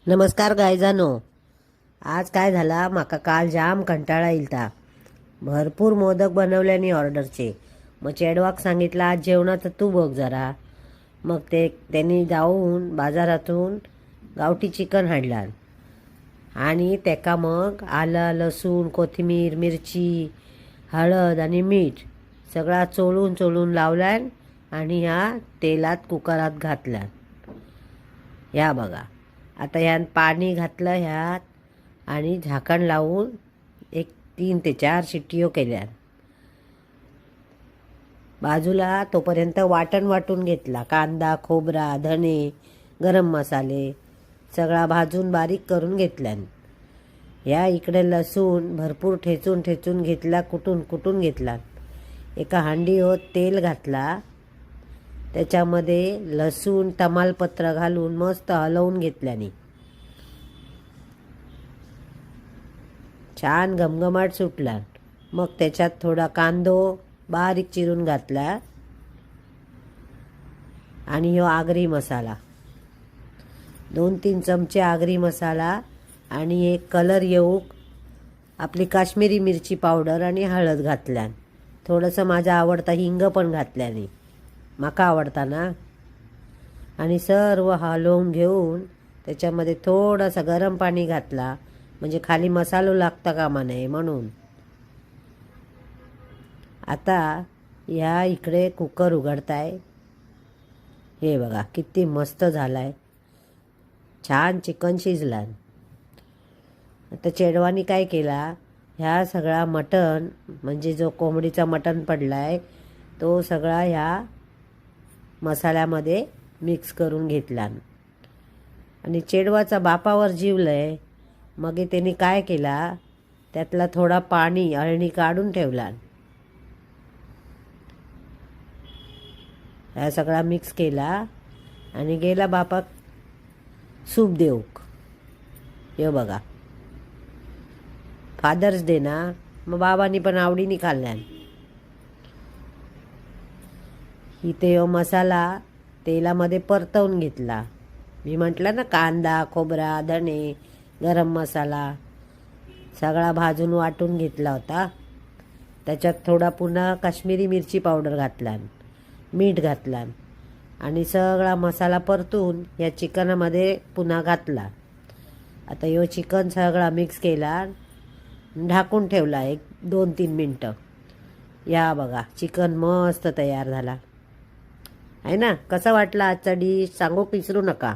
नमस्कार गायजानो. आज काय झाला, माका काल जाम कंटाळा इलता. भरपूर मोदक बनवल्यानी ऑर्डरचे. मग चेडवाक सांगितलं आज जेवणाचं तू बघ जरा. मग त्यांनी जाऊन बाजारातून गावठी चिकन हाडलां आणि त्याका मग आलं लसूण कोथिंबीर मिरची हळद आणि मीठ सगळा चोळून चोळून लावल्यान आणि ह्या तेलात कुकरात घातल्यान. ह्या बघा, आता ह्यात पाणी घातलं ह्यात आणि झाकण लावून एक 3 ते 4 शिट्ट्यो केल्या. बाजूला तोपर्यंत वाटण वाटून घेतला. कांदा खोबरा धणे गरम मसाले सगळा भाजून बारीक करून घेतल्यान. ह्या इकडे लसूण भरपूर ठेचून ठेचून घेतला, कुटून कुटून घेतला. एका हांडीवर तेल घातला, त्याच्यामध्ये लसूण तमालपत्र घालून मस्त हलवून घेतल्याने छान घमघमाट सुटला. मग त्याच्यात थोडा कांदो बारीक चिरून घातला आणि ह्यो आगरी मसाला 2-3 चमचे आगरी मसाला आणि एक कलर येऊक आपली काश्मीरी मिरची पावडर आणि हळद घातल्यान. थोडंसं माझा आवडता हिंग पण घातल्याने, माका आवडता ना. आणि सर्व हलवून घेऊन त्याच्यामध्ये थोडासा गरम पाणी घातला, म्हणजे खाली मसालो लागता कामा नये म्हणून. आता ह्या इकडे कुकर उघडताय. हे बघा किती मस्त झालाय, छान चिकन शिजला. आता चेडवानी काय केला, ह्या सगळा मटण म्हणजे जो कोंबडीचा मटण पडलाय तो सगळा ह्या मसाल्यामध्ये मिक्स करून घेतला. आणि चेडवाचा बापावर जीवलंय. मग त्यांनी काय केला, त्यातला थोडा पाणी अळणी काढून ठेवला. हा सगळा मिक्स केला आणि गेला बापाक सूप देऊक. हे बघा, फादर्स डे ना, मग बाबांनी पण आवडीने खाल्ल्यान. इथे ह्यो मसाला तेलामध्ये परतवून घेतला. मी म्हटलं ना, कांदा खोबरा धणे गरम मसाला सगळा भाजून वाटून घेतला होता. त्याच्यात थोडा पुन्हा काश्मीरी मिरची पावडर घातला, मीठ घातला आणि सगळा मसाला परतून या चिकनामध्ये पुन्हा घातला. आता ह्यो चिकन सगळा मिक्स केला, ढाकून ठेवला 1-2-3 मिनटं. या बघा, चिकन मस्त तयार झाला आहे ना. कसा वाटला आजचा डिश सांगूक विसरू नका.